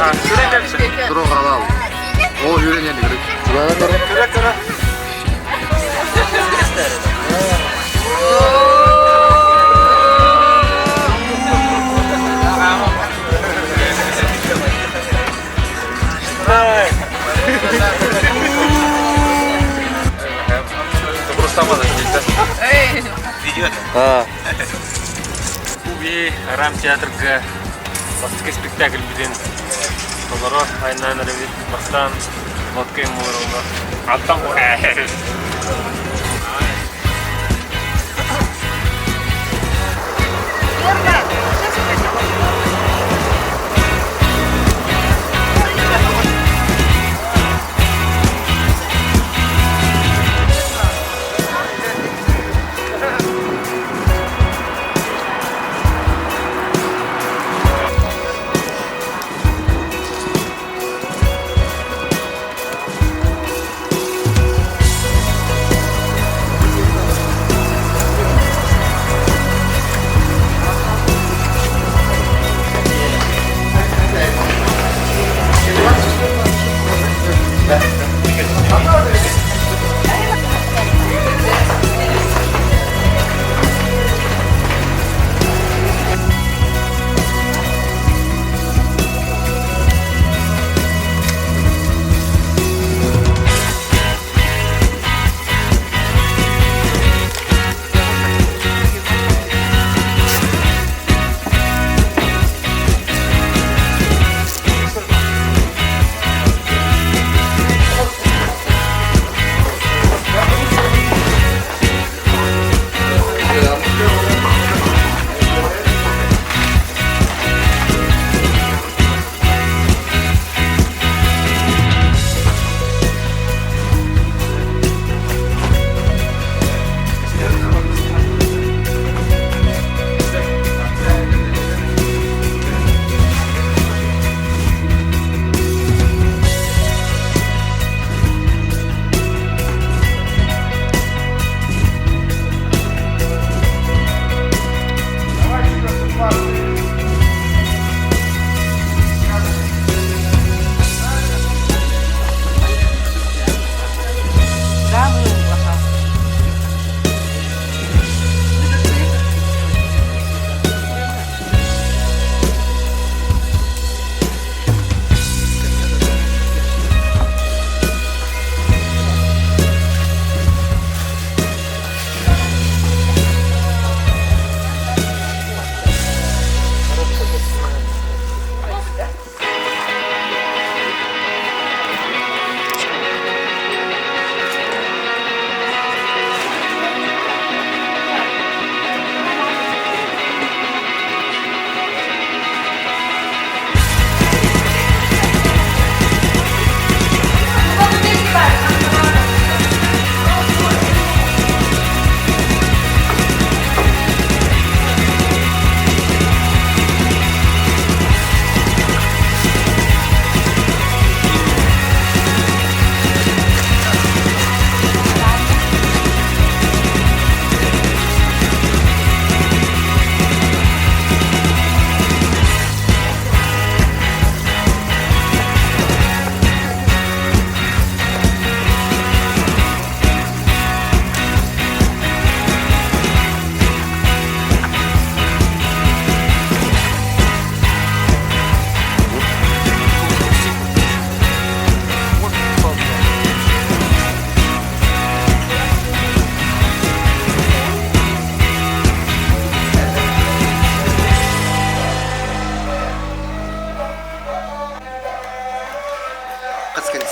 Durun halal. O yürüyen yeri görük. Şuraya görük. Kıra. Ubi Рам театрга басқа спектакль биден Толоро айнан ревит бастан водка им оларында аттан ғой.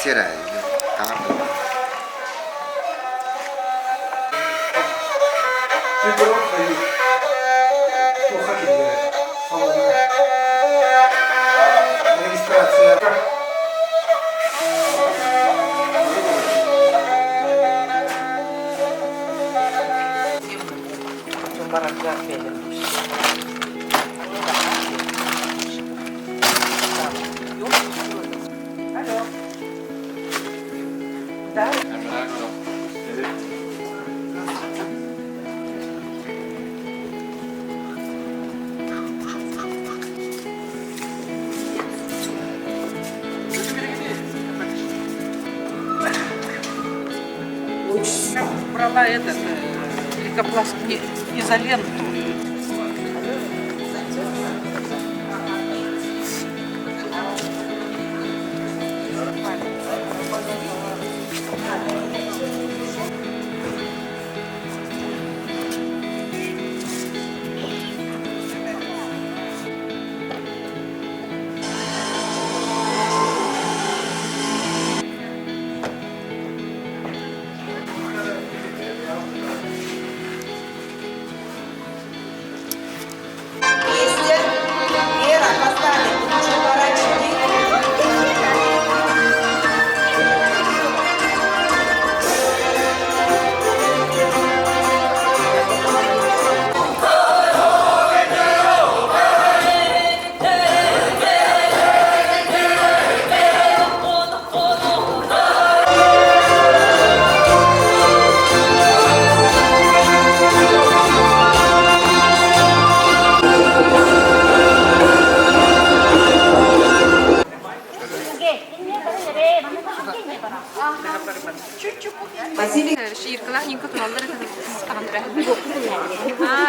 Será? Tá. брала этот лейкопласт изоленту. Вера, поставь, нужно поворачивать. Василий. Шииркалахненько тураллар это стандра.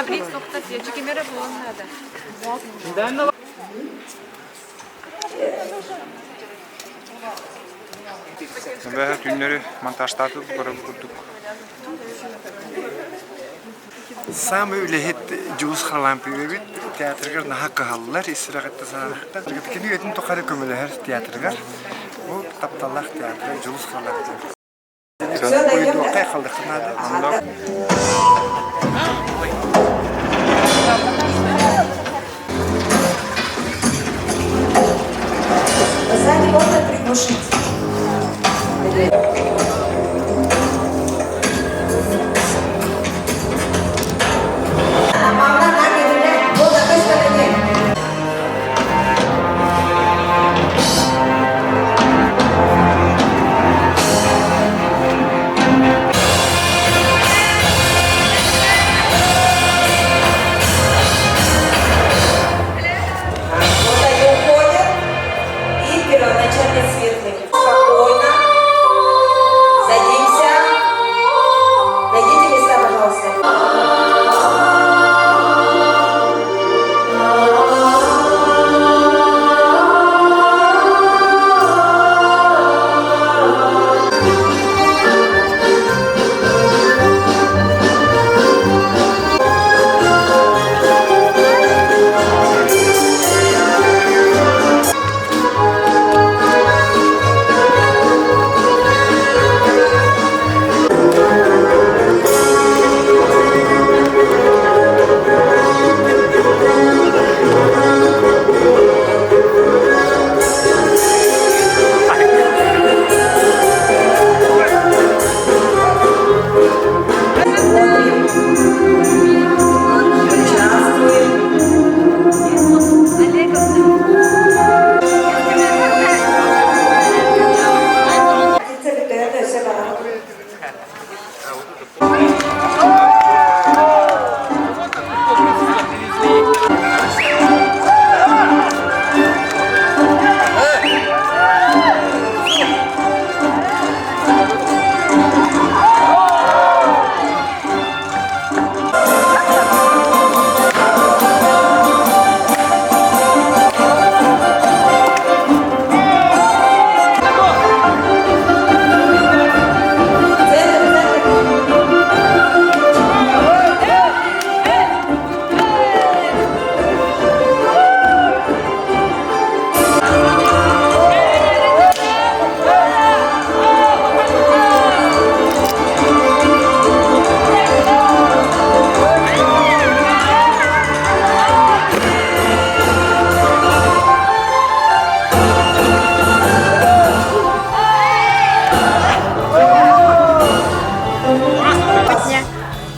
Брик соқтас я чекемере болонады. Ve günleri montajladı kurduk. Самый лехет жуус халампигэбит театргар нахакка халлар исрагатта санахта. Кини этин тохары көмөлөр театргар. Бу тапталлах театры жуус халапты. Sen uydu kay kaldık nada. Сзади можно приглушить.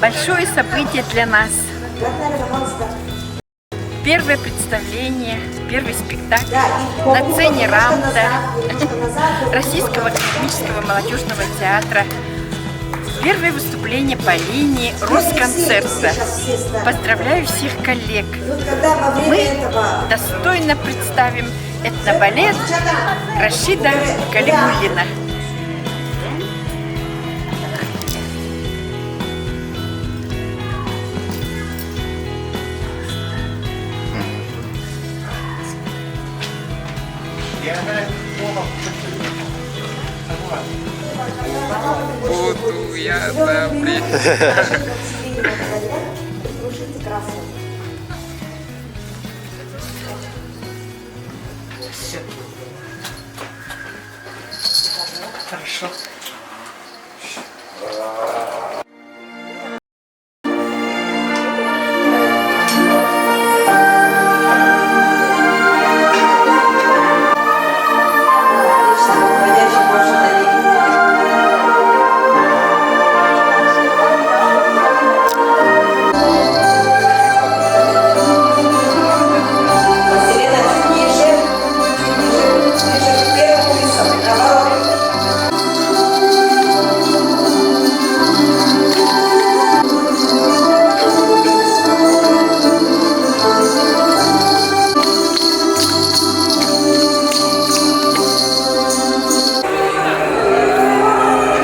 Большое событие для нас. Первое представление, первый спектакль на сцене Рамда, Российского академического молодежного театра. Первое выступление по линии Росконцерта. Поздравляю всех коллег. Мы достойно представим этнобалет Рашида Калимуллина. Буду я добрый. Прикрушите красным. Хорошо. Вводящий больше доверия. Василина, чуть ниже. Ниже к первому рису. Наоборот.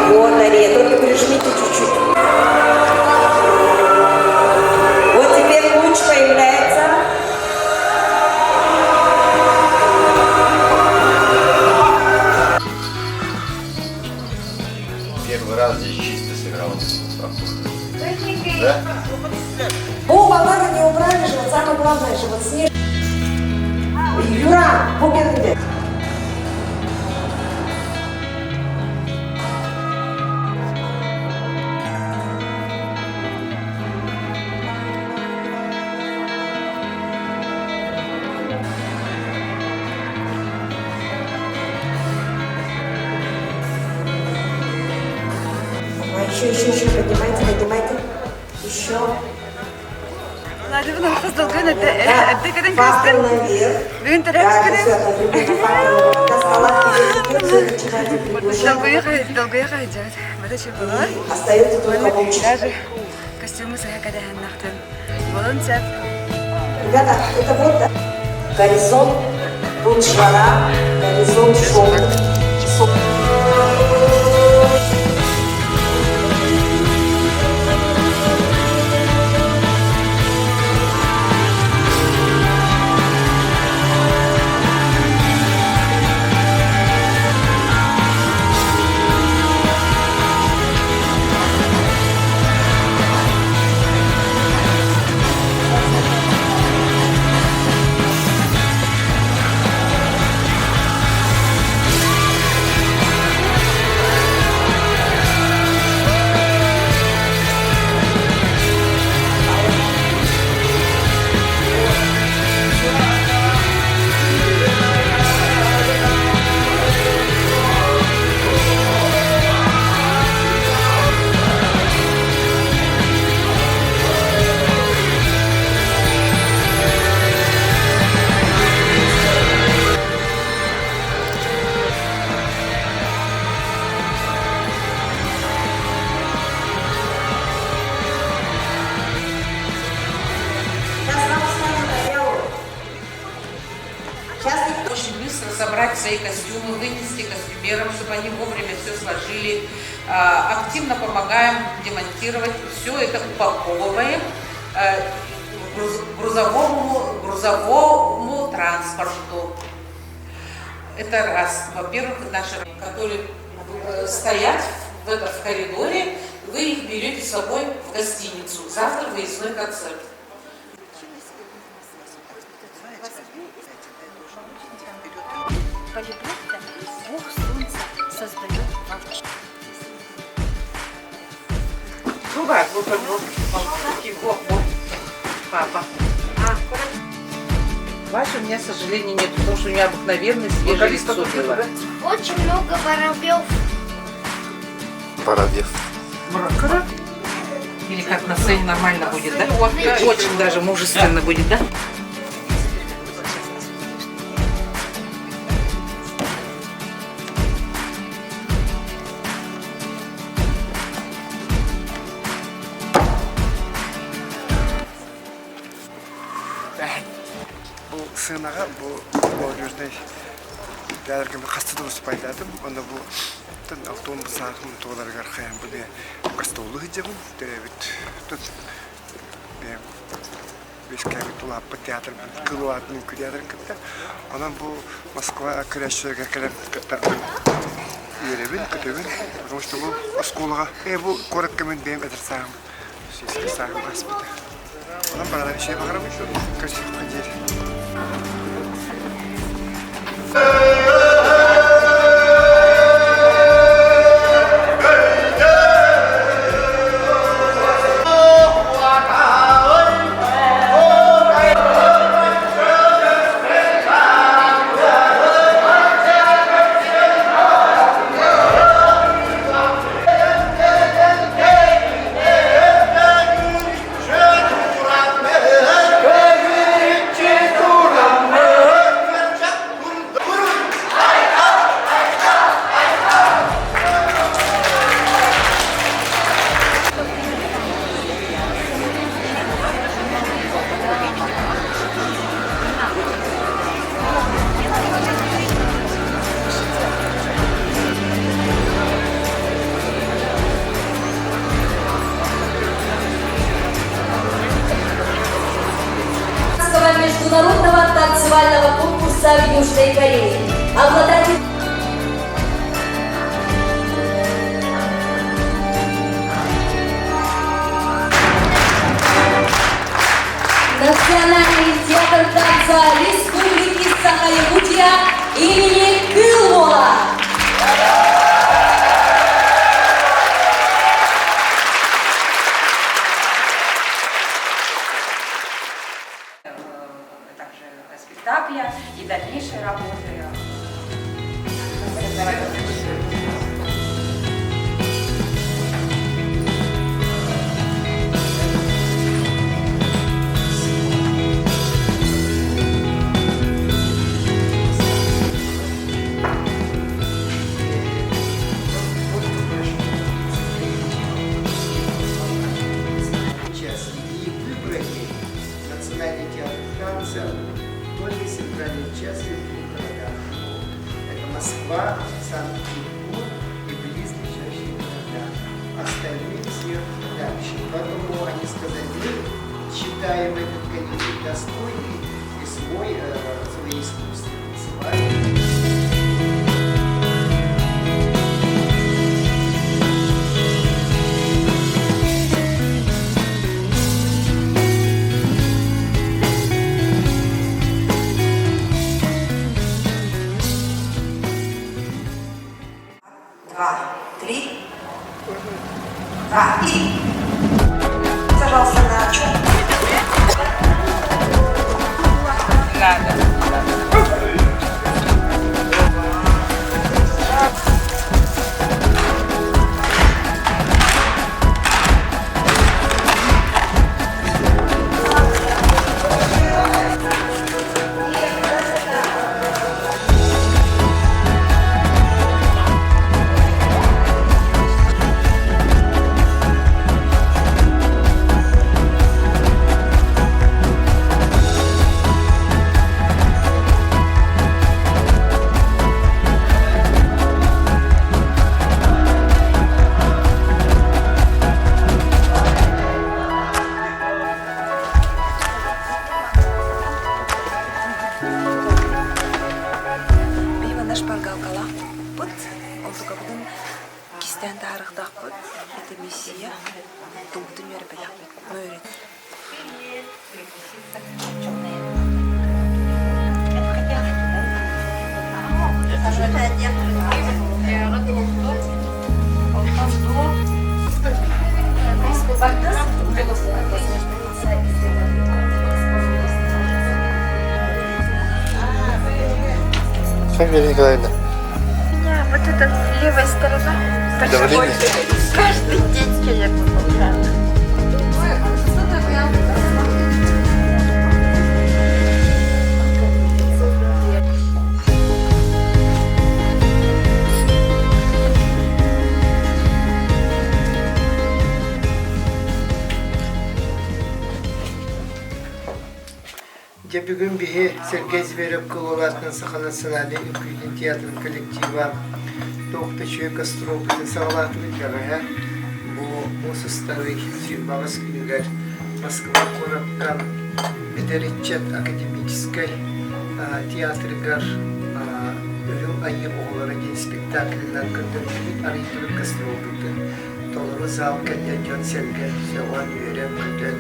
Вот, Дарья, только прижмите чуть-чуть. Вот теперь луч появляется. Первый раз здесь чисто сыграл. Да? О, баллады не убрали же, вот самое главное же, вот снег. Юра, букет где? Еще, поднимайте. Еще. Ладно, bunu kızdılgın ödü kadın Фактор kızdın. наверх. Düğün Да, tarafı все, атрибуты фактора. До стола вперед, начинайте приглашение. долгая идет. Вот это было. Остается только луч. Даже костюмы своя когда нахтын. Болон цеп. Ребята, это вот, да? Горизонт, тут жара, горизонт шел. Очень быстро собрать свои костюмы, вынести костюмерам, чтобы они вовремя все сложили. Активно помогаем демонтировать. Все это упаковываем грузовому транспорту. Это раз. Во-первых, наши, которые стоят в коридоре, вы их берете с собой в гостиницу. Завтра выездной концерт. Полиглотта Бог Солнца создает волчья. Другая группа, папа. Вася у меня, к сожалению, нет, потому что у меня обыкновенное свежее лицо было. Очень много воробьев. Парадев. Или как на сцене нормально будет, да? Очень даже мужественно будет, да? Бұл сынаға, бұл молодежный театрге қасты дұрыс пайдадым. Оны бұл автобус сағым тоғыларға арқайын бұл гастолы ғыдебін. Тут Бескәбит улаппы театр кылуатның театр кытта. Анан бу Москва көрәшчеләргә калар кыттар. Йөребин, көтөбин. Потому что бу школага, бу коротко мен бем этерсәм. Сез сәм аспита. Анан барада bir şey багырам шу. Көсөп кадер. Международного танцевального конкурса в Южной Корее. Обладатель Национальный театр танца Республики Саха-Якутия имени Кылмола. Спектакля и дальнейшей работы. И выбрали Национальный театр танца только центральной части двух городах. Это Москва, Санкт-Петербург и близлежащие города. Остальные все дальше. Поэтому они сказали, мы считаем этот коллектив достойный и свой искусственный свой. Пожалуйста, на чем? Как Мария Николаевна? У меня вот эта левая сторона Давление? каждый день я получаю. Бүгін бігі Сергей Зверев Кылуратның саханасынады үкілдің театрын коллектива тоқтачуы гастролдың сағалатығы жағая бұл составы бағыс күнігер Москва қонақтан Bederiçet Akademической театрыгар ölüm ayı oğulları gen spektaklinden kırdırılır arayıtılık kastırıldı. Doğru zal kalyan selger sevan yörem kıdın.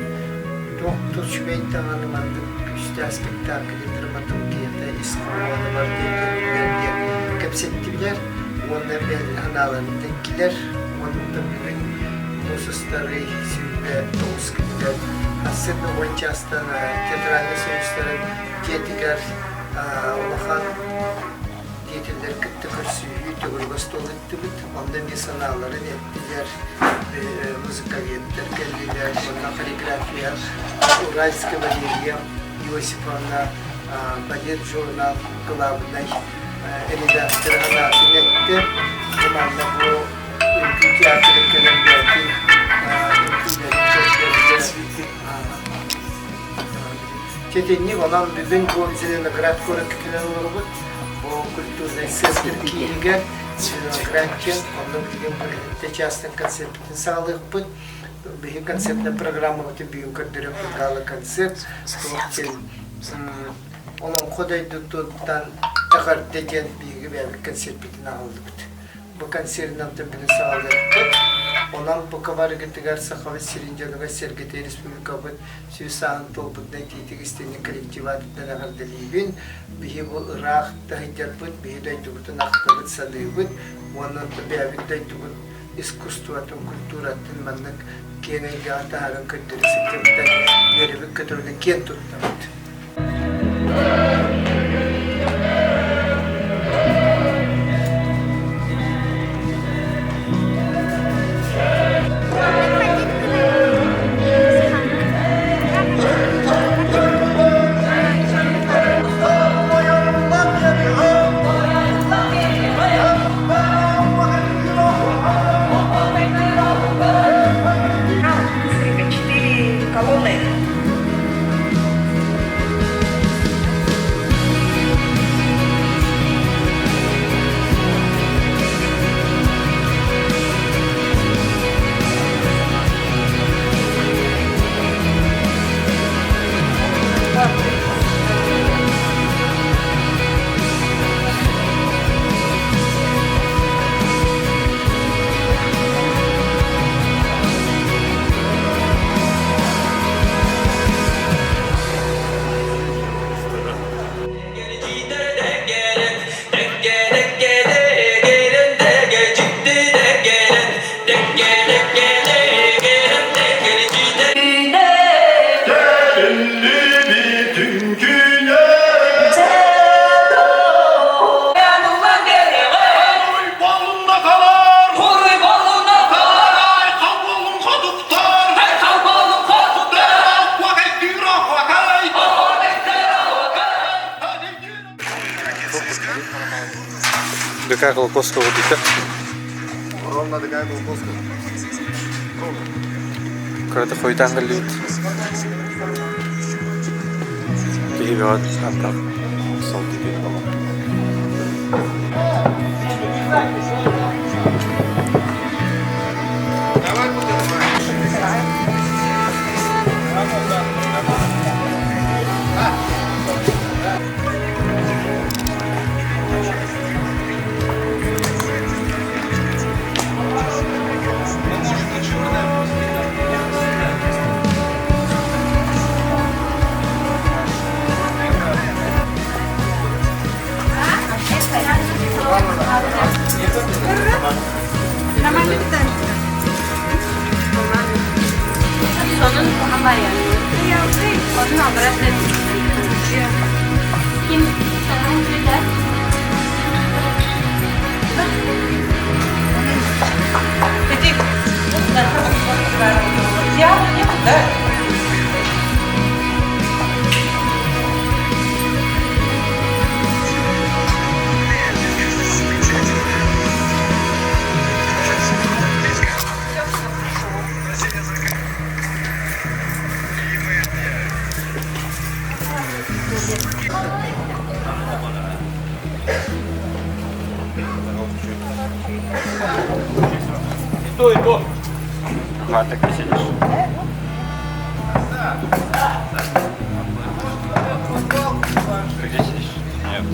Doktor Şübey tanımandık üstte spektakli dramaturgiyada İskolalı var diye kapsettiler. Onlar belli analarındakiler. Onun da bugün hususları süre doğuz kıdın. Aslında o часто театральный союзların жетігер олахан детелер кітті көрсүйі төгілгі стол етті бұд. Онда месаналарын еттілер, музыковеттер келділер, онда хореография, Уральская Валерия Иосифовна, балет журнал главный редактор ғанатын етті. Жаманда бұл үлкі театры кәлемдерді Четенни онан бүгін бұл Зеленоград көрік кілен олығы бұл культурный центр Киевге Зеленоградчен онда бүгін біргітті частын концерттін сағылық бұд бүгін концертна программа өте бүгін көрдірі құдғалы концерт оның қодайды тұттан тағар деген бүгін бәбік концерт бітін ағылды бұд бұл концертін білін сағылық бұд Ondan bu kavar gittiler sakhavet Sirinjanıga Sergete Respublika bud Süyüsağın tolbuddan titik istenin kolektivatından ağırdalıyın. Bihi bu Irak dahidyer bud, bihi daydı budun aktabıt sadığı bud. Onun da beyabit daydı bud iskustuvatın, kulturatın mannak kenayga ataharın kaddırı sıkıntı görevi kadarını ken tuttu bud. Какая Колокосского дитя? Ровно такая Колокосская. Когда-то хуйтан галит. Киевиот, Антап, Салтики. Sonun ama yani. Onun обратно. Kim sonun güzel. Эти театр нет, да? Ага, так и сидишь.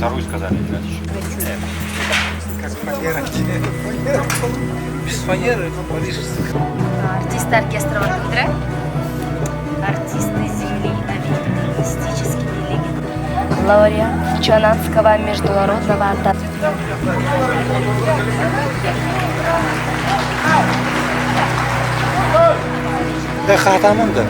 вторую сказали играть еще. Без фанеры, парижский. Артисты оркестра «Вандре», артисты земли, овеянные мистическими легендами. Лауреат Чонанского международного атака. Да хатамында.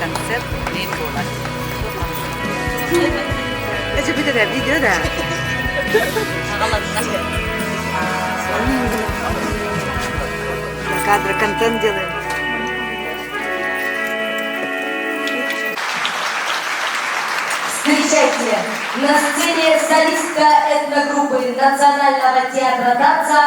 концерт Лейбола. Это будет видео, да? Кадры, контент делаем. Встречайте, на сцене солистка этногруппы Национального театра танца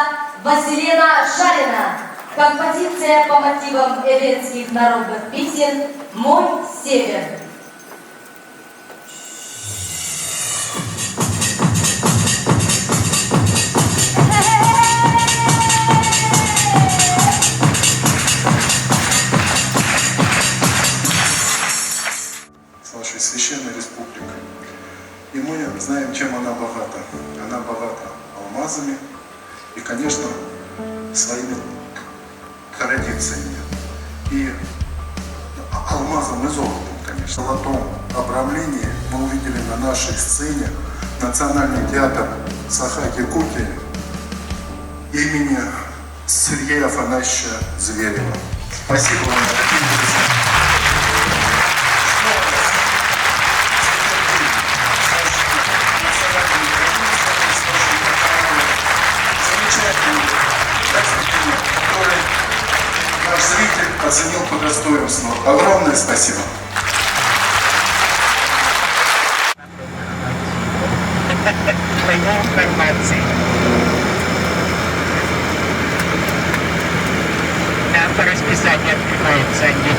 Василина Шарина. Композиция по мотивам эвенских народных песен «Мой север». С нашей священной республикой. И мы знаем, чем она богата. Она богата алмазами и, конечно, своими традициями. И алмазом и золотом, конечно. В золотом обрамлении мы увидели на нашей сцене Национальный театр Саха-Якутии имени Сергея Афанасьевича Зверева. Спасибо вам, дорогие друзья. Который наш зритель оценил по достоинству. Огромное спасибо. По расписанию открываются они.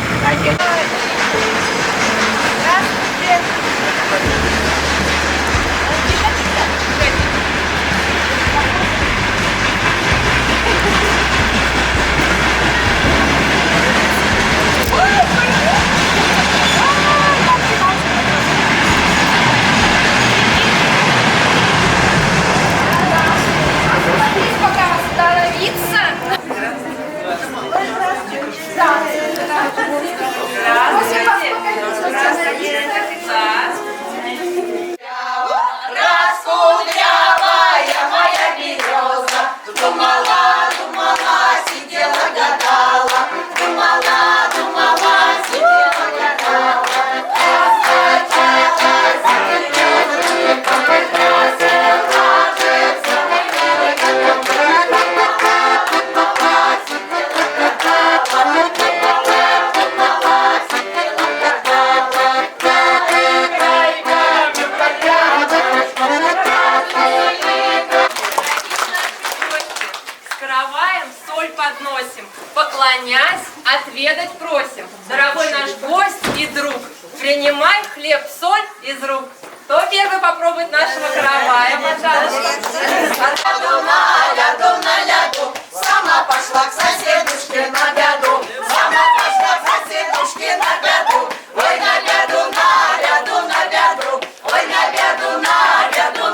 Поклонясь, отведать просим. Дорогой наш гость и друг, принимай хлеб, соль из рук. Кто первый попробует нашего каравая, пожалуйста? Сама пошла к соседушке на беду. Сама пошла к соседушке на беду. Ой, на беду, на беду. Ой, на беду,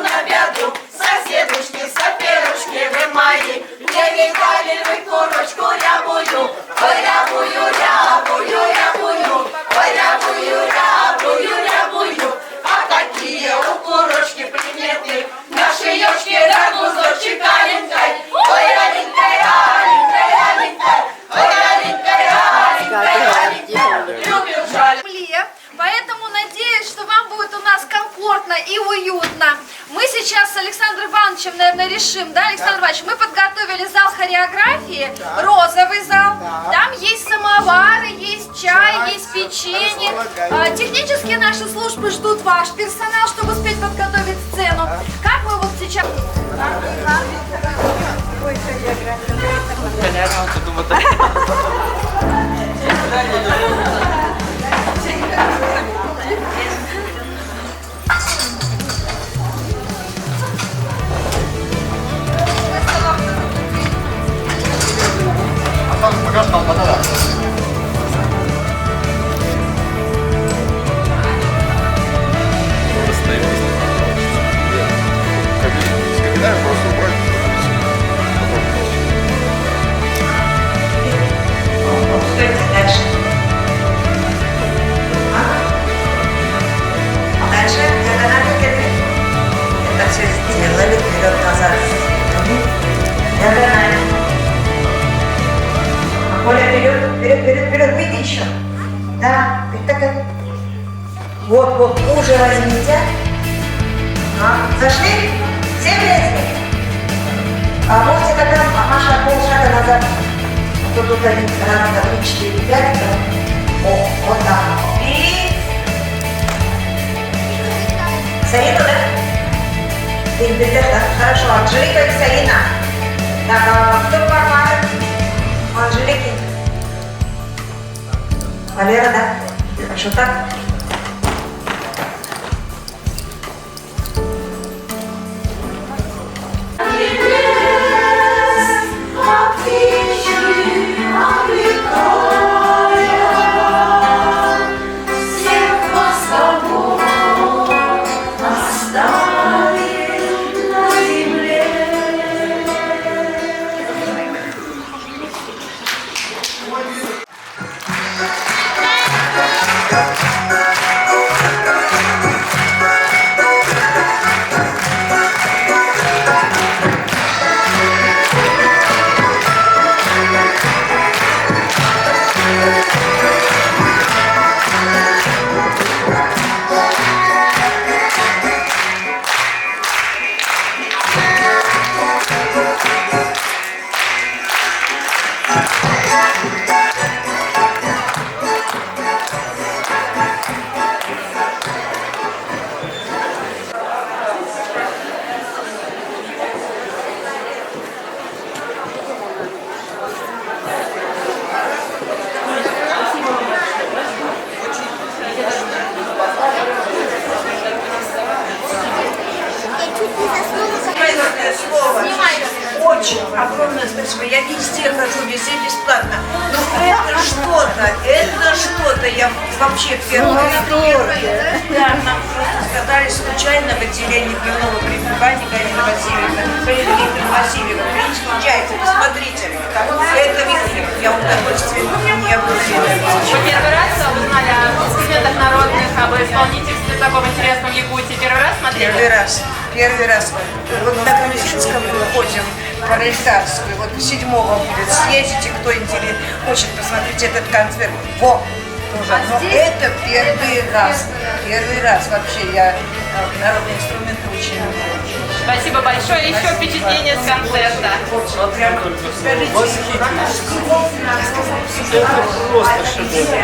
на беду. Соседушки, соперушки вы мои. Не видали вы курочку рябую. Ой, рябую, рябую, рябую. Ой, рябую, рябую, рябую. А какие у курочки приметы. Наши ёшки да гузочек аленькой. Ой, фотографии. Розовый зал. Там есть самовары, есть чай, есть печенье. Технические наши службы ждут ваш персонал, чтобы успеть подготовить сцену. Как мы вот сейчас... Вперед, выйди еще. Да, так. Вот, уже возьмите. Зашли? Все влезли? А можете тогда, Маша, полшага назад. А то тут 1, 2, 3, 4, 5. О, вот так. И... Саину, да? Да? Хорошо, Анжелика и Саина. Так, кто помогает? Анжелики. Валера, да? Хорошо, так? Очень огромное спасибо. Я везде хожу, везде бесплатно. Но это что-то. Я вообще первый раз. Да, нам просто сказали случайно в отделении дневного пребывания Галина Васильевна, приезжайте, посмотрите. Это видно. Я удовольствие не обладаю. Вы первый раз узнали о инструментах народных, об исполнительстве таком интересном в Якутии? Первый раз смотрели? Первый раз. Вот на Камчатском мы ходим, пролетарскую. Вот 7-го будет. Съездите, кто хочет посмотреть этот концерт. Во! Тоже. Но это первый раз. Первый раз вообще я народные инструменты очень люблю. Спасибо большое. Еще впечатление с концерта. Вот прям, скажите, Это просто шедевр.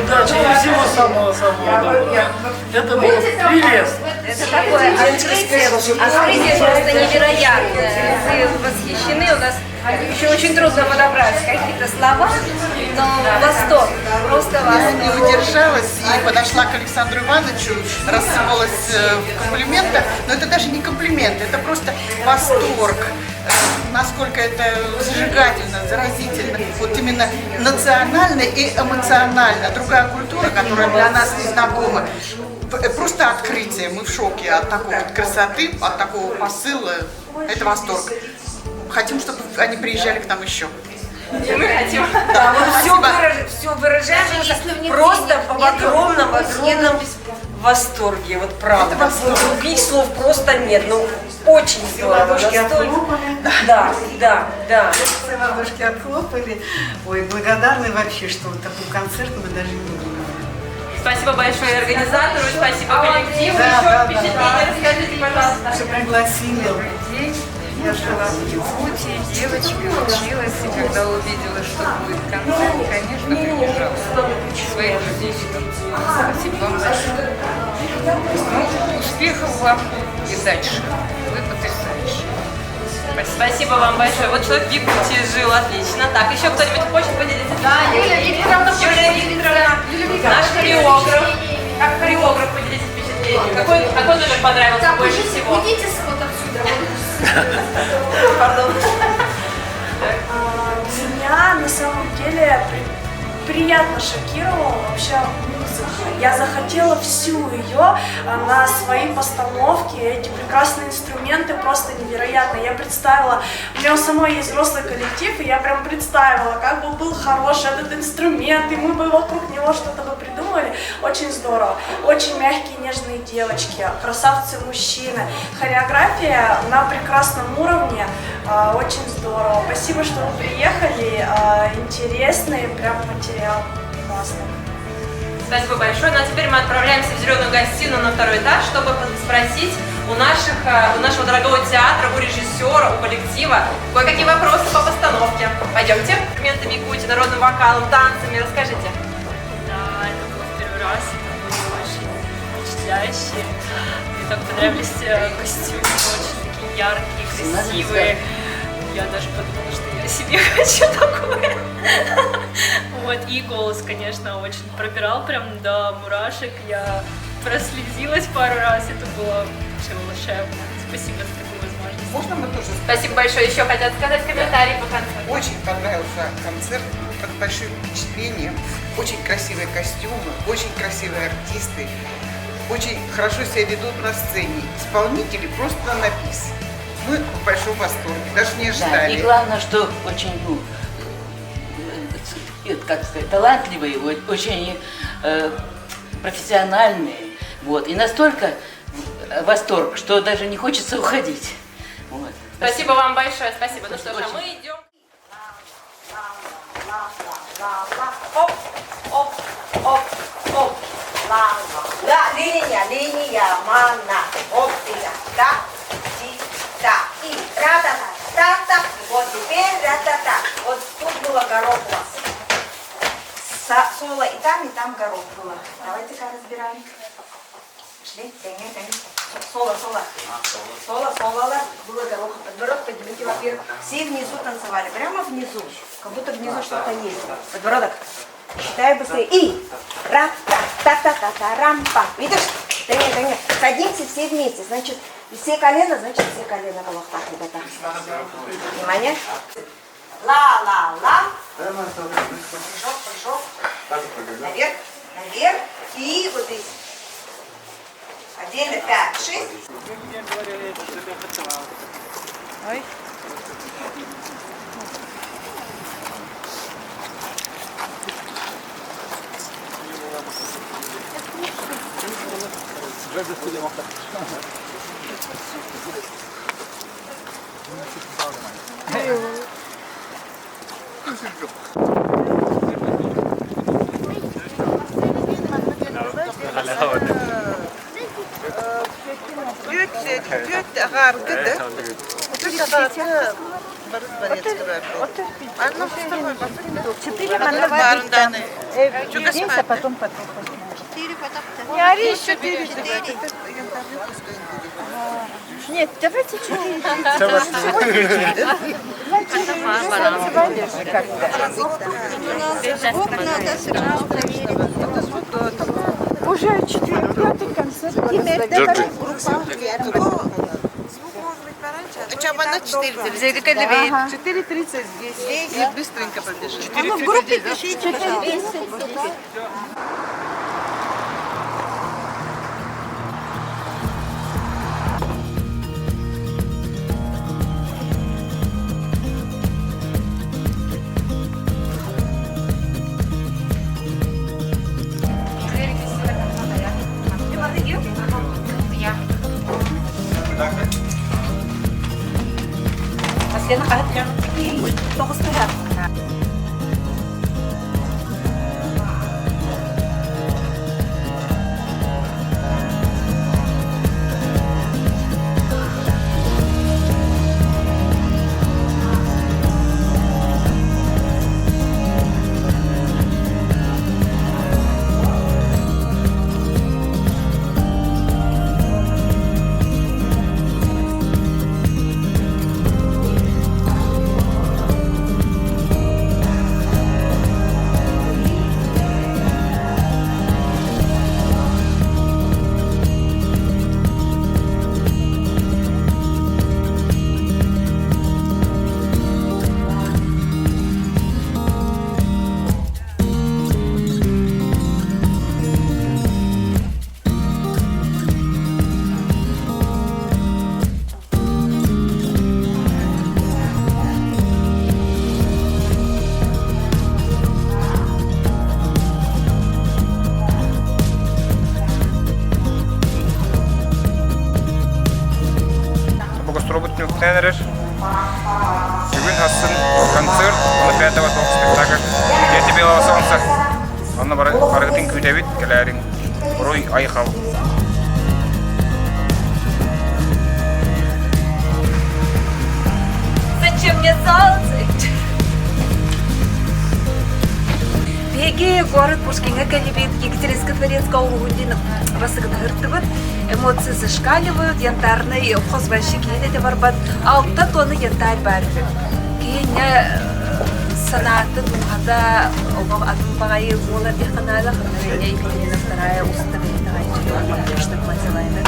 Удачи и всего самого доброго. Это было прелестно. Это такое открытие просто невероятное. Вы восхищены. У нас еще очень трудно подобрать какие-то слова, но восторг, просто восторг. Я не удержалась и подошла к Александру Ивановичу, рассыпалась в комплиментах, но это даже не комплимент, это просто восторг. Насколько это зажигательно, заразительно, вот именно национально и эмоционально. Другая культура, которая для нас не знакома, просто открытие. Мы в шоке от такой вот красоты, от такого посыла. Это восторг. Хотим, чтобы они приезжали к нам еще. И мы хотим. Да, мы все выражаем просто в огромном восторге, вот правда. Других слов просто нет, ну очень здорово. Да. Все ладошки отхлопали. Ой, благодарны вообще, что вот такой концерт мы даже не думали. Спасибо большое организатору, спасибо коллективу. Еще впечатление расскажите, пожалуйста. Что пригласили людей. Я жила в Якутии, девочкой училась, и когда увидела, что будет концерт, конечно, прибежала своих людей. Спасибо вам большое. Ну, успехов вам и дальше. Вы потрясающие. Спасибо вам большое. Вот человек в Якутии жил, отлично. Так, еще кто-нибудь хочет поделиться? Да, Юлия Викторовна. Наш хореограф. Как хореограф поделитесь впечатлением. Какой номер понравился больше всего? Уйдите вот отсюда. Пардон. Меня на самом деле приятно шокировала вообще музыка. Я захотела всю ее на свои постановки. Эти прекрасные инструменты просто невероятно. Я представила, у меня у самой есть взрослый коллектив, и я прям представила, как бы был хороший этот инструмент, и мы бы вокруг него что-то бы придумали. Очень здорово. Очень мягкие, нежные девочки, красавцы мужчины. Хореография на прекрасном уровне. Очень здорово. Спасибо, что вы приехали. Интересный прям материал. Классно. Спасибо большое. Ну а теперь мы отправляемся в зеленую гостиную на второй этаж, чтобы спросить у нашего дорогого театра, у режиссера, у коллектива кое-какие вопросы по постановке. Пойдемте. Инструментами Якутии, народным вокалом, танцами. Расскажите. Да, это был первый раз, это было очень впечатляюще. Мне так понравились костюмы, очень такие яркие, красивые. Я даже подумала, что я себе хочу такое. Вот, и голос, конечно, очень пробирал прям до мурашек. Я прослезилась пару раз, это было вообще волшебно. Спасибо за такую возможность. Можно мы тоже? Спасибо большое. Еще хотят сказать комментарии по концерту. Очень понравился концерт, под большим впечатлением. Очень красивые костюмы, очень красивые артисты. Очень хорошо себя ведут на сцене. Исполнители просто на бис. Мы в большом восторге, даже не ожидали. Да, и главное, что очень, как сказать, талантливые, очень профессиональные. Вот. И настолько восторг, что даже не хочется уходить. Вот. Спасибо вам большое, спасибо. Ну что ж, а мы идем. Оп, оп, оп, оп. Да, линия, манна. Оп, да, да. И ра-та-та, та-та. Вот теперь ра-та-та. Вот тут было горох у вас. Соло и там горох было. Давайте-ка разбираем. Шли, соло. Соло, было горох. Подбородок поднимите, во-первых. Все внизу танцевали, прямо внизу. Как будто внизу что-то есть. Подбородок. Считай быстрее. И ра-та-та-та-та-та-рам-па. Видишь? Да нет. Садимся все вместе. Значит, все колено, значит все колено было так, ребята. Внимание. Ла-ла-ла. Прыжок. Наверх. И вот здесь. Отдельно 5, 6. Ой. Здесь, а потом. Не ори, еще 4. Нет, давайте 4. Уже 4-5 концерт. Чабана 4:30. 4:30 здесь. И быстренько побежим. В группе пишите. Tunggu sebentar. Тенерер. Бүгін хасын концерт, оны 5-го тоқ спектакль. Еті белого солнца. Оны барғытын күйтәбет, кәләрін. Руй айқал. Зачем мне солнце? Беги, город Пушкина, Калибит, Екатеринского дворецкого угодина. Басыгынғыртыбыт, эмоции зашкаливают, янтарный вхозвайщик едет варбат, алта тоны янтарь барды. Кейне санаты думада, обам адым бағайы олар деханайлы қырнарыне Екатерина вторая уставили тағайчы, конечно, мазилайны.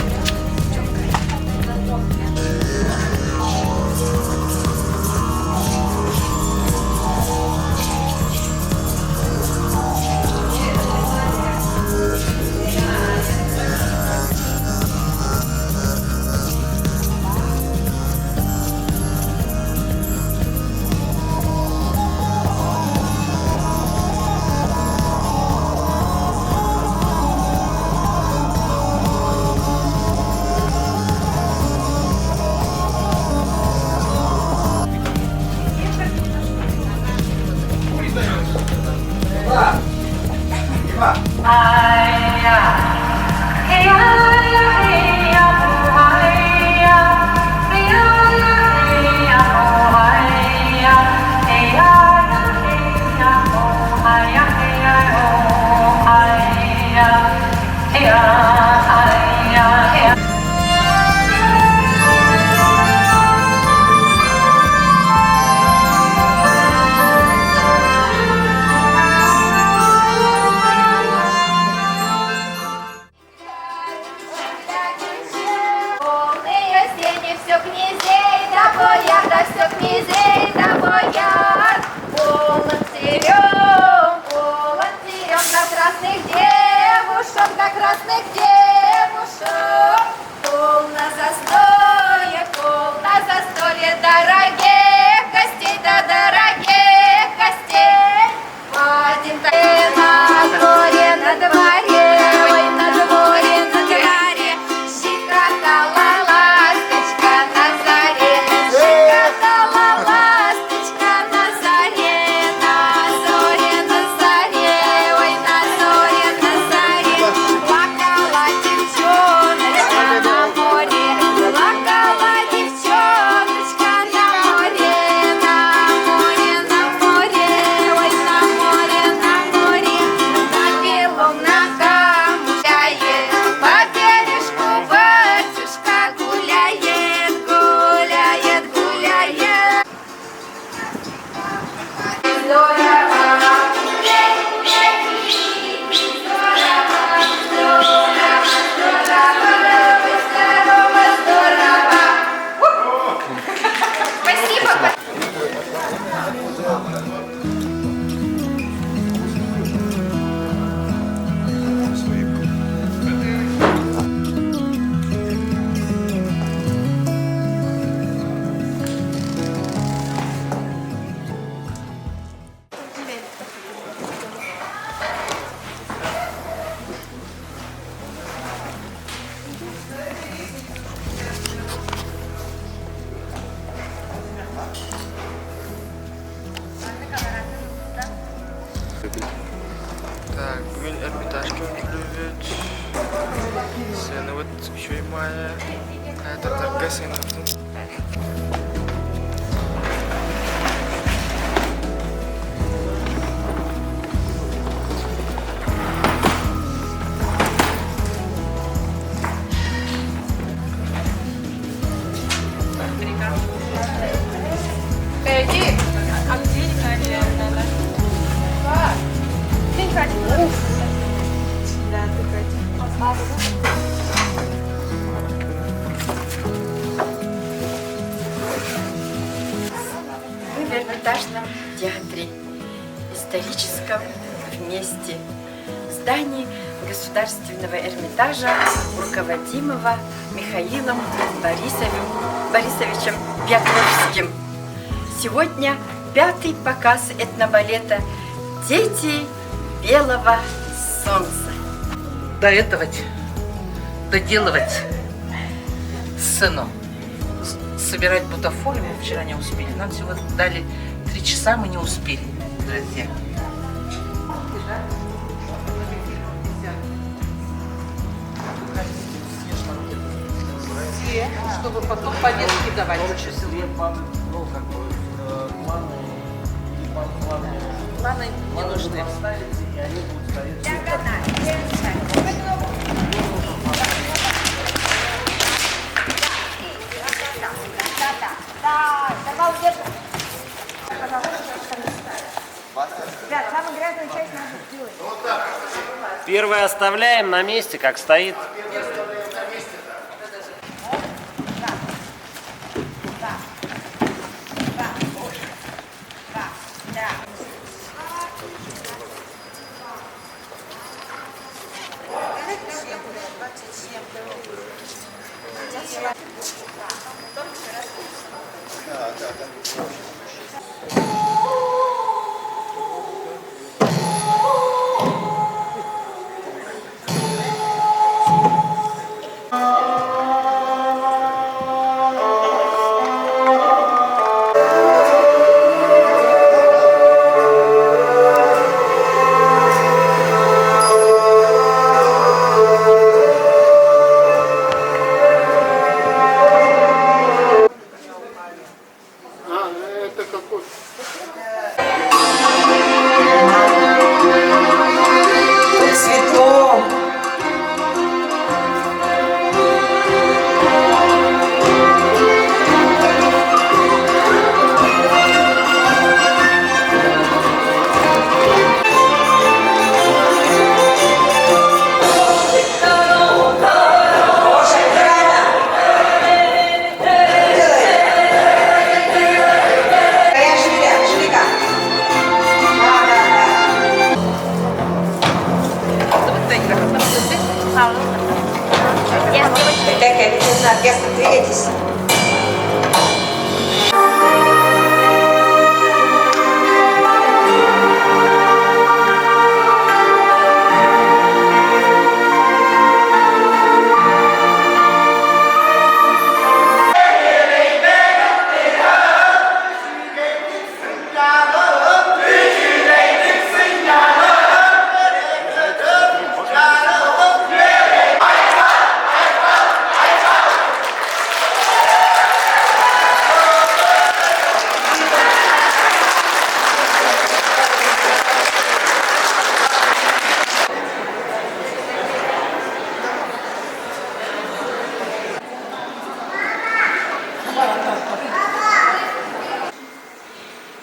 Так, бүгін Эрмитажға өтілует. Сені өт шөймайы. Қайатардарға сені өттің. Эдик, а где Николай? Как? Ты не хочешь? Да, ты хочешь. Мы в Эрмитажном театре историческом вместе в здании Государственного Эрмитажа, руководимого Михаилом Борисовичем Пятковским. Сегодня 5-й показ этнобалета «Дети белого солнца». Доделывать сцену собирать бутафорию, мы вчера не успели. Нам всего дали 3 часа, мы не успели, друзья. Чтобы потом повестки давать. Планы не нужны. Ребят, самую грязную часть надо сделать. Первый оставляем на месте, как стоит.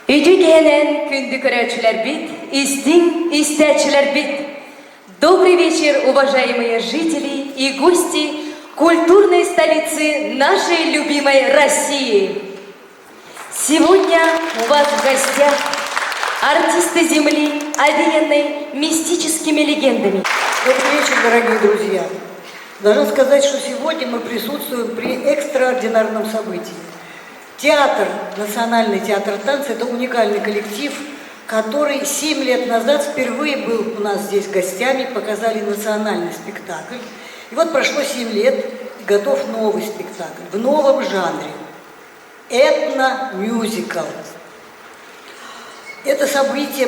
Үйдü gelen күнді көрәчілер бит, истин истячілер бит. Добрый вечер, уважаемые жители и гости культурной столицы нашей любимой России. Сегодня у вас в гостях артисты земли, овеянной мистическими легендами. Добрый вечер, дорогие друзья. Должна сказать, что сегодня мы присутствуем при экстраординарном событии. Театр, Национальный театр танца – это уникальный коллектив, который 7 лет назад впервые был у нас здесь гостями, показали национальный спектакль. И вот прошло 7 лет, и готов новый спектакль в новом жанре – этно-мюзикл. Это событие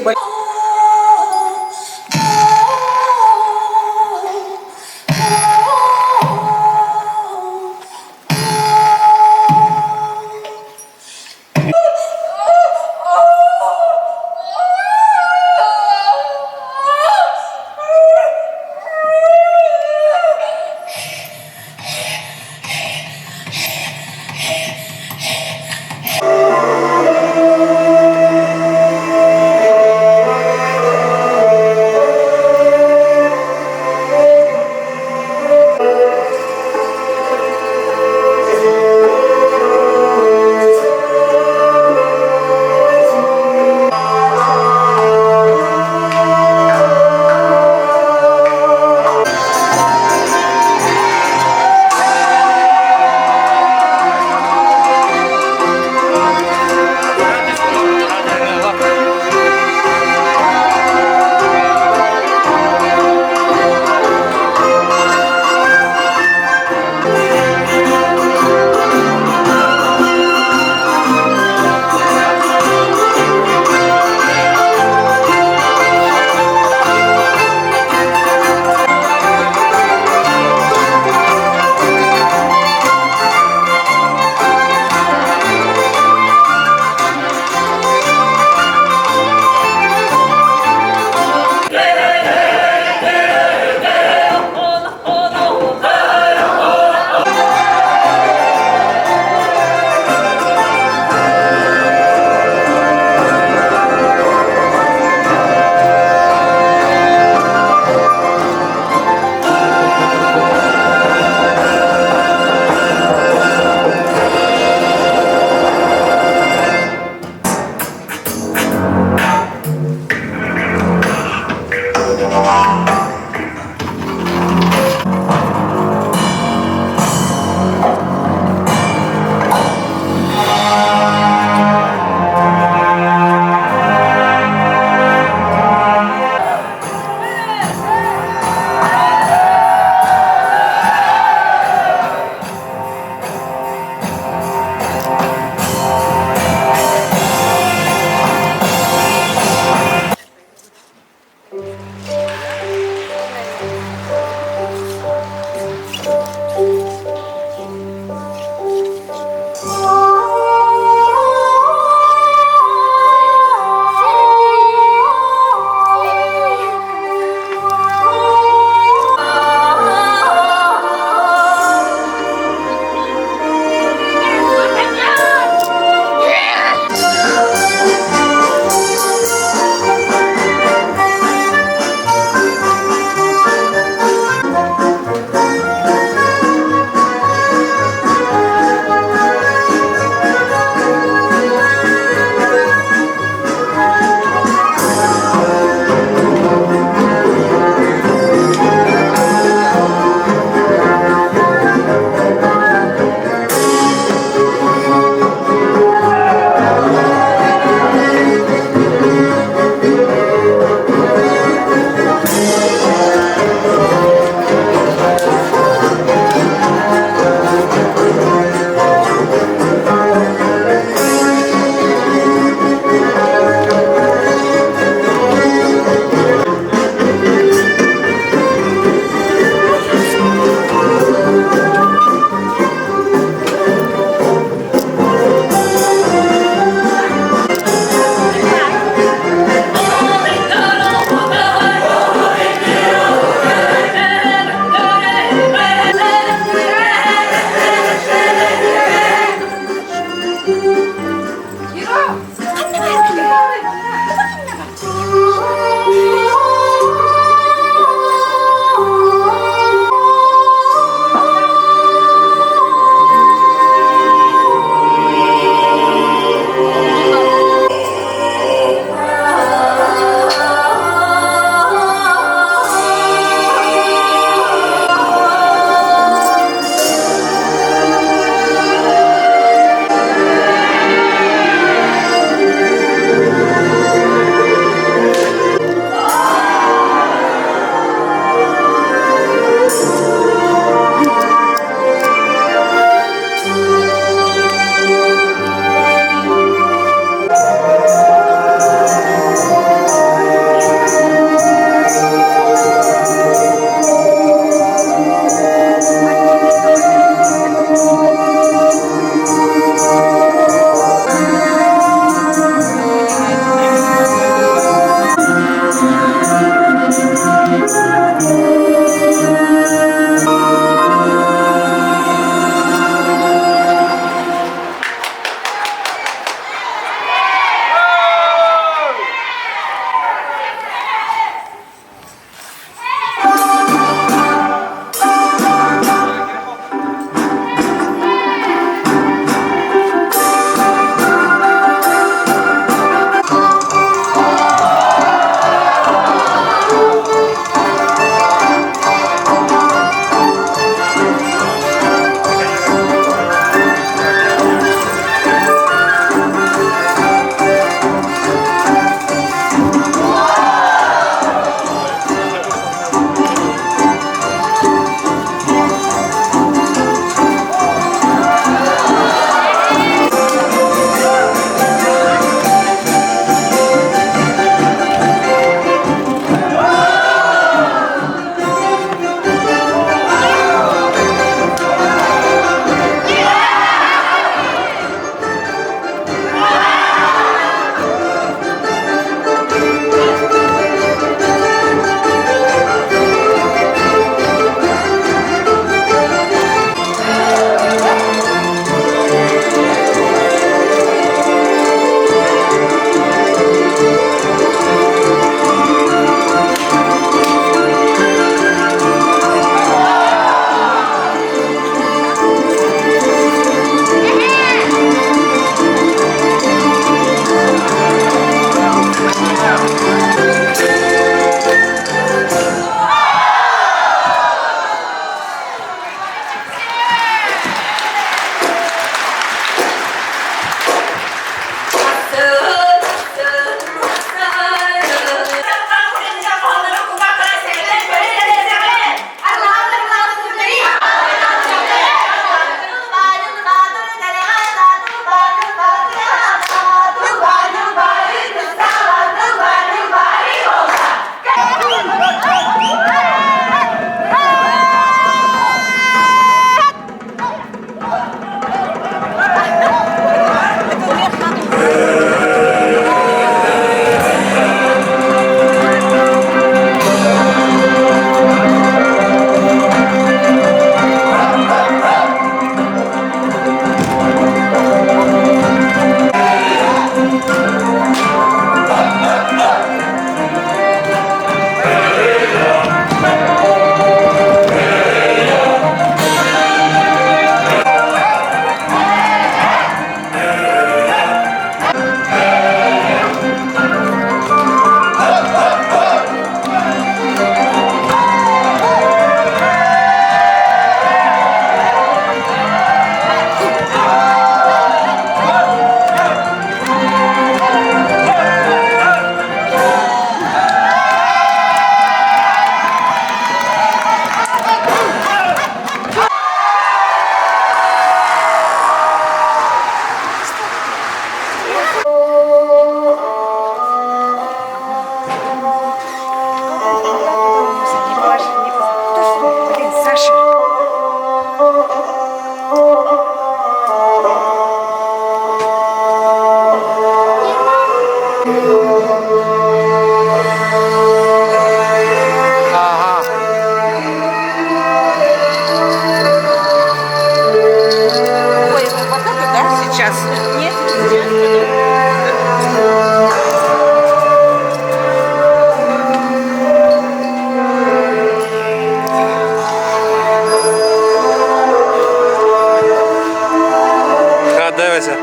Дивися.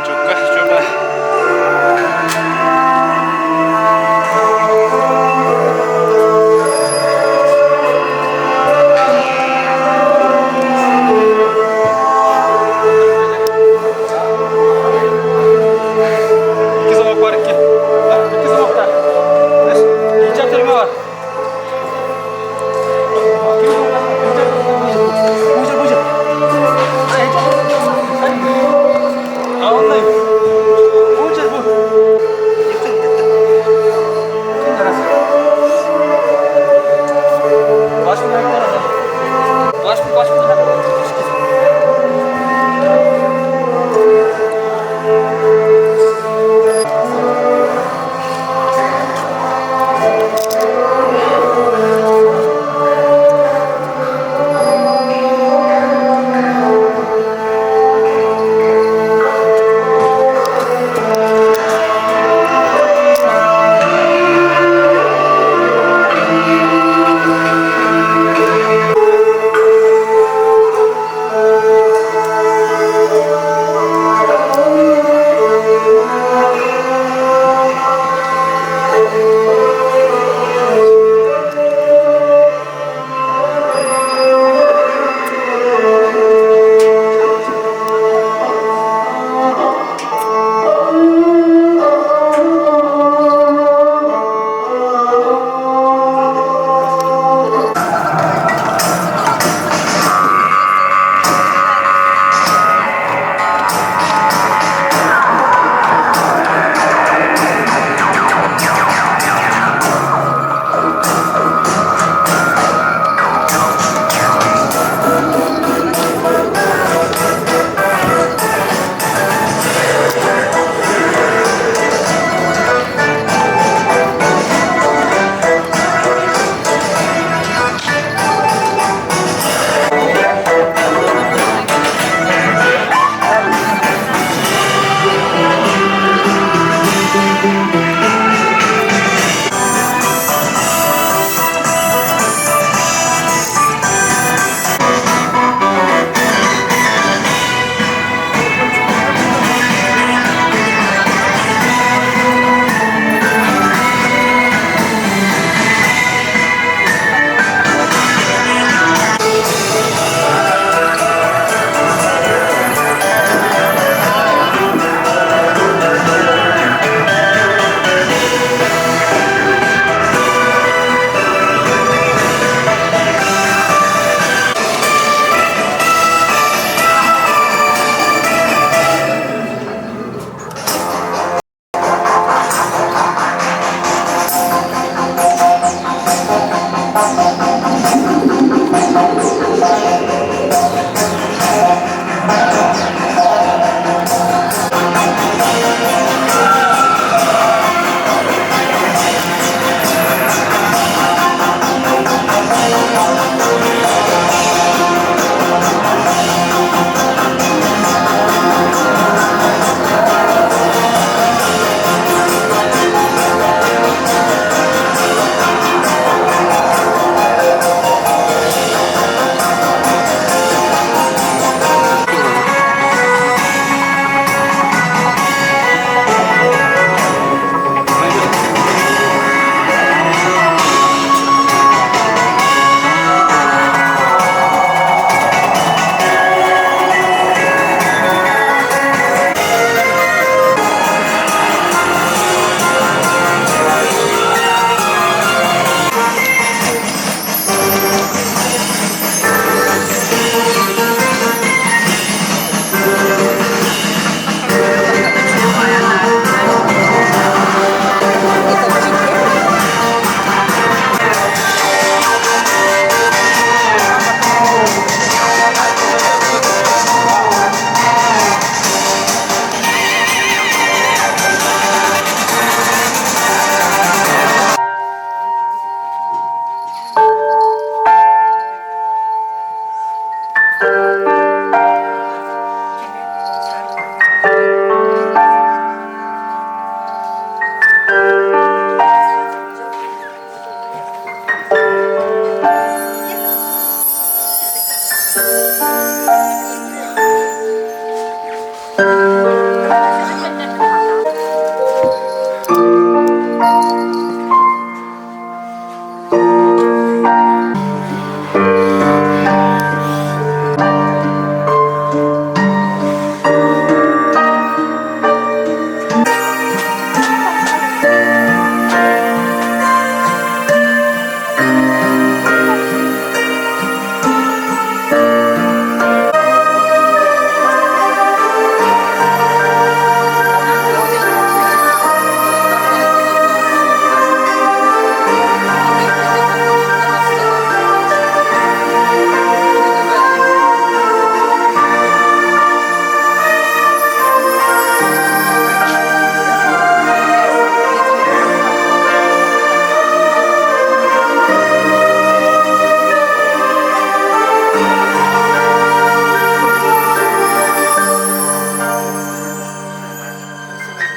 Чука.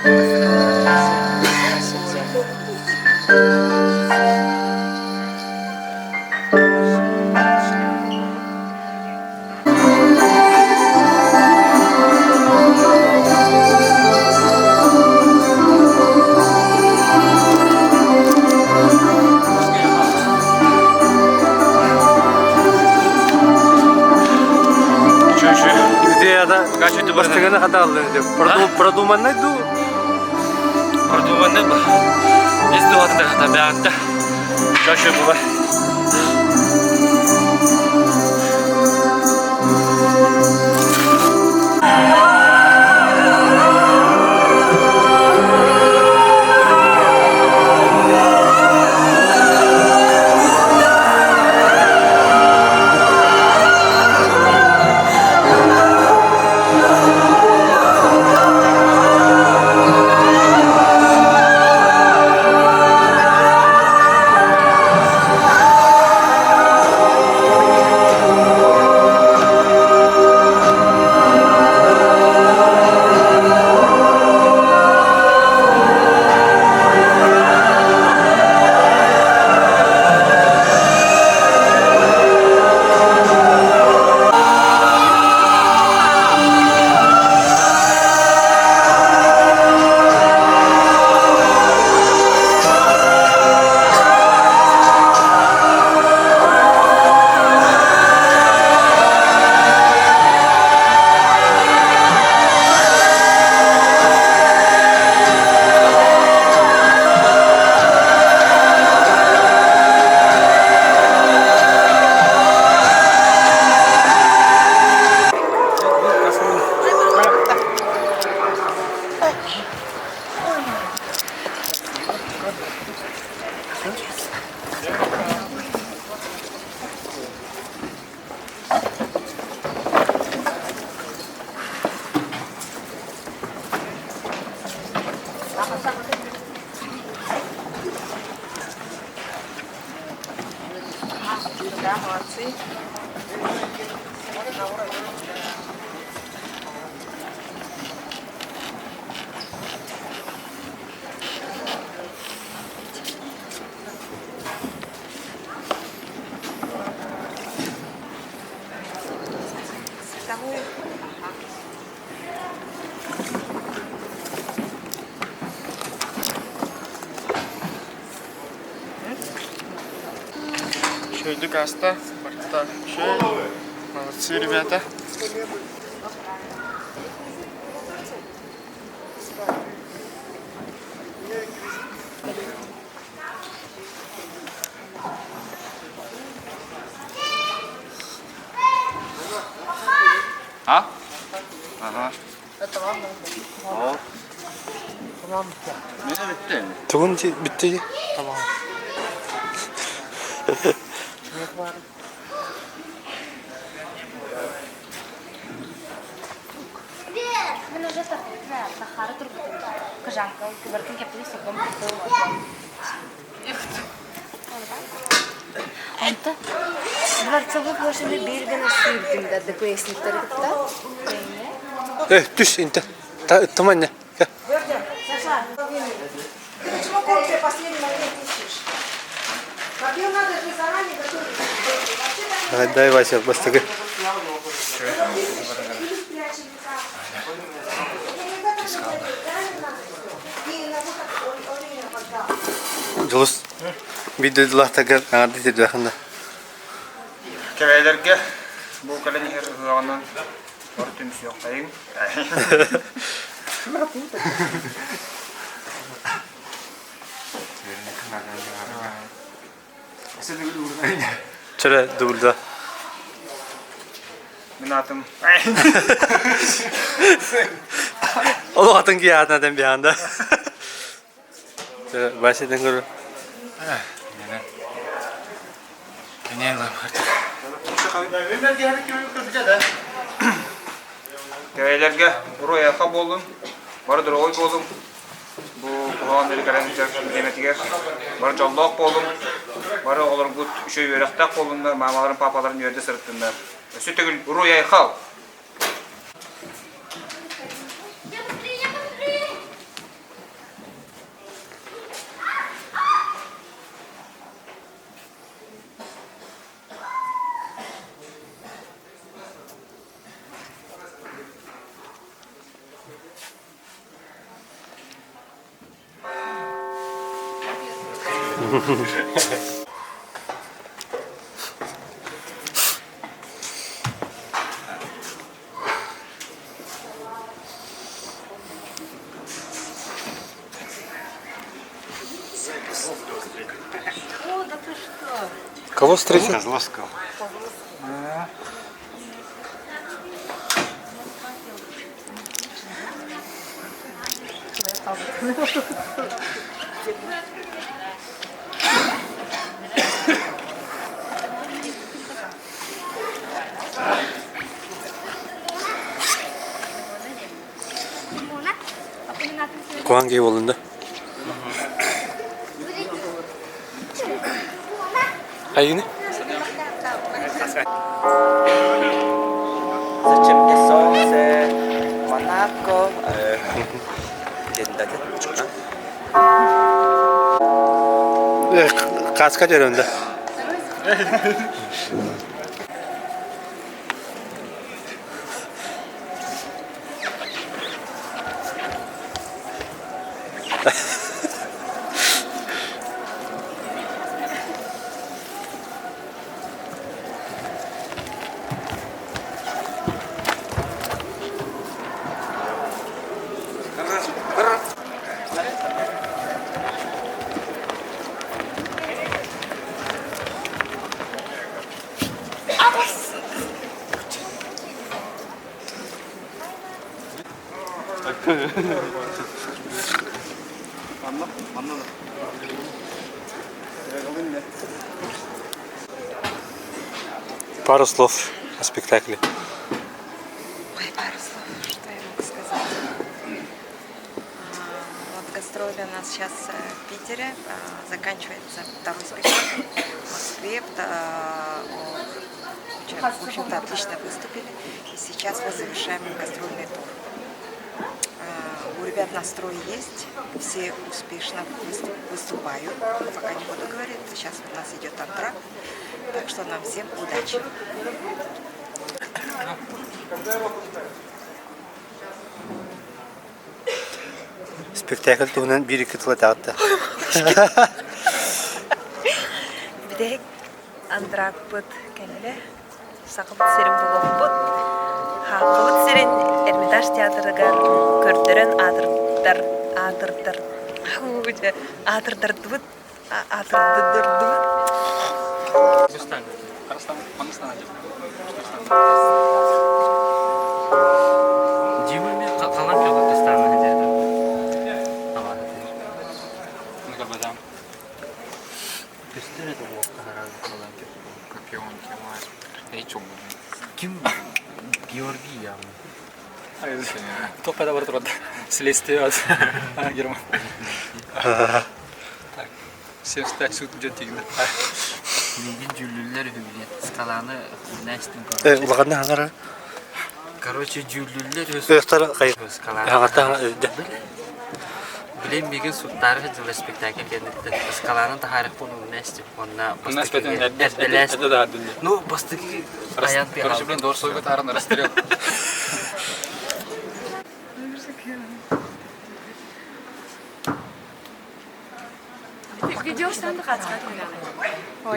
Идеяда бастыганы хаталды деп. Продуманный ду. Продуманный ба. Из дуатта табиатта. Чаще була. Да, молодцы. Шойдук аста, борта шой. Молодцы, ребята. А? Ага. Это ладно. О. Mene bitti mi? Tuğun bitti. Tamam. Мен уже так Сахара турбата. Кажанка, киберкин кептели соком. Анта, дворцовой площади Биргена Сюргинда, да пояснить тарихта? Düş inte. Tamam ne? Саша, ты почему кофе последний момент ищешь? Копил надо же заранее готовить. Дай Вася бастыгы. Julus videolar tagar adet edildi. Keveylerge bu kaleni her zamandan örtümüz yok dayım. Şöyle dubulda. Minatım. O atın ki yağdan bir anda. Şöyle başladan görüyorum. Keveylerge buraya kab oldum. Vardır oy oldum. Bu kuhan deli kalemciler demetiger. Var jolloq oldum. Var oğlum bu şey yörektak oldumlar. Mamaların papaların yerde sırıttınlar. Sütügül buraya kal. О, да ты что? Кого встретил? Козловского. Hangi yolunda? Ayını? Зачем мне солнце, Монако, где-то Kaç önünde? Пару слов о спектакле. Ой, пару слов, что я могу сказать. Вот гастроли у нас сейчас в Питере, заканчивается второй спектакль в Москве. В общем-то, отлично выступили. И сейчас мы завершаем гастрольный тур. У ребят настрой есть, все успешно выступают. Пока не буду говорить, сейчас у нас идет антракт. Так что нам всем удачи. Спектакль туһунан bir-iki тыла тагытта. Бидек антракт бут кенеле. Сакыбыт серин болоппут. Хакыбыт серин Эрмитаж театрыга көрдөрөн атырдырдыбыт. Димами қалам пиғыл тұстаны деді. Мыгабадам. Пестер это лоқта харазы қалам пиғыл. Капион кемай. Эйчон. Ким Георгий явно. Топада бар тұрады. Следствие аз. Герман. Так. 75 суд жет тегінде. Менген жүлілер өбілет. Скаланы нәстің көрді. Улағанна аңара? Короче, жүлілер Өстары қайып. Аңатта Білем беген суттары жылы спектакль кендікті. Скаланы тахарық бұның нәстің. Онна бастығы әрділәс. Ну, бастығы аян пиғал. Короче, блин, дор сойғы тарын растерел. Видеодан да қатысқан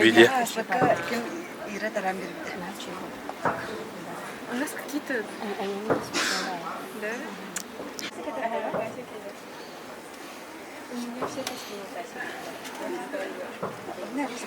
Видео. Ира дарам берді. У нас какие-то аниме да? У меня все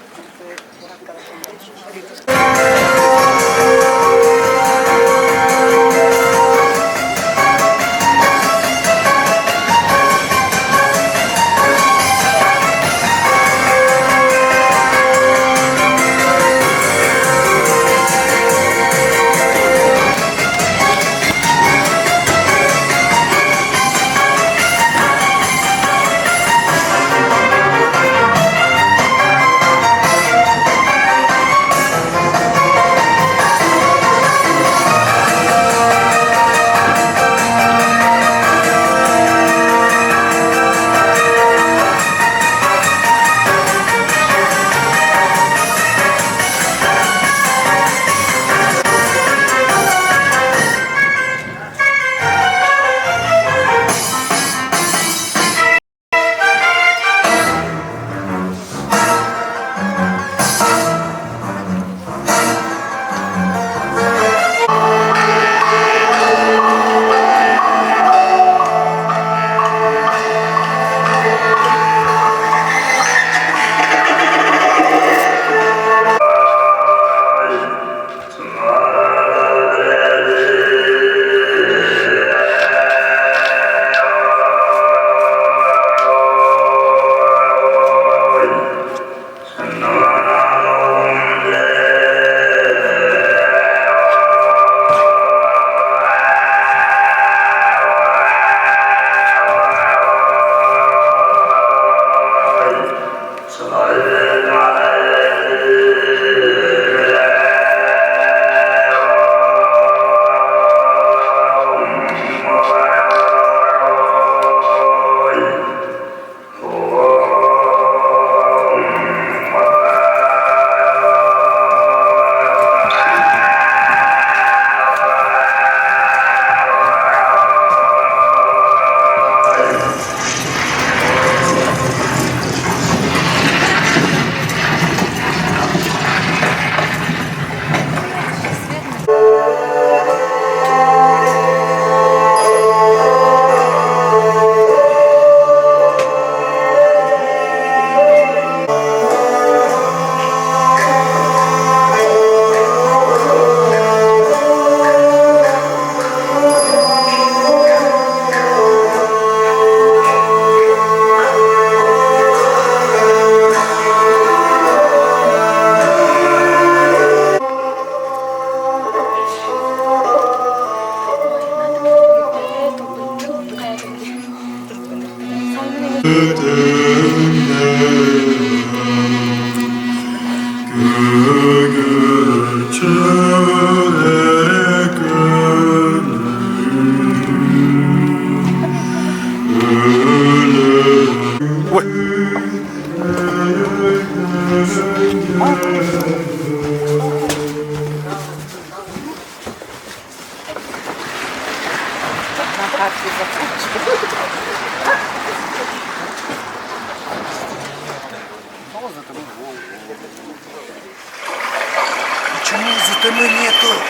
Почему зато нету?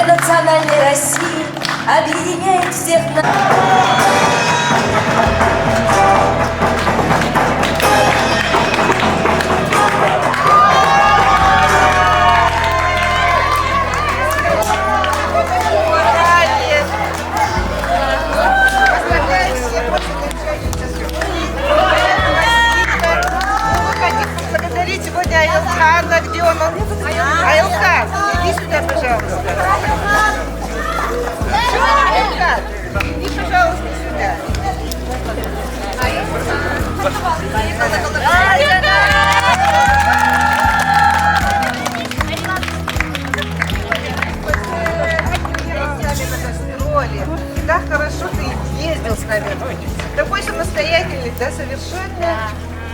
многонациональной России объединяет всех нас. Благодарить сегодня Айлхана, где он? Айлхан, иди сюда, пожалуйста. Айлхан, иди, пожалуйста, сюда. Да, хорошо ты ездил с нами. Такой самостоятельный, да, совершенно.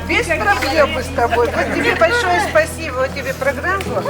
Без проблем мы с тобой. Вот тебе большое спасибо. Вот тебе программку.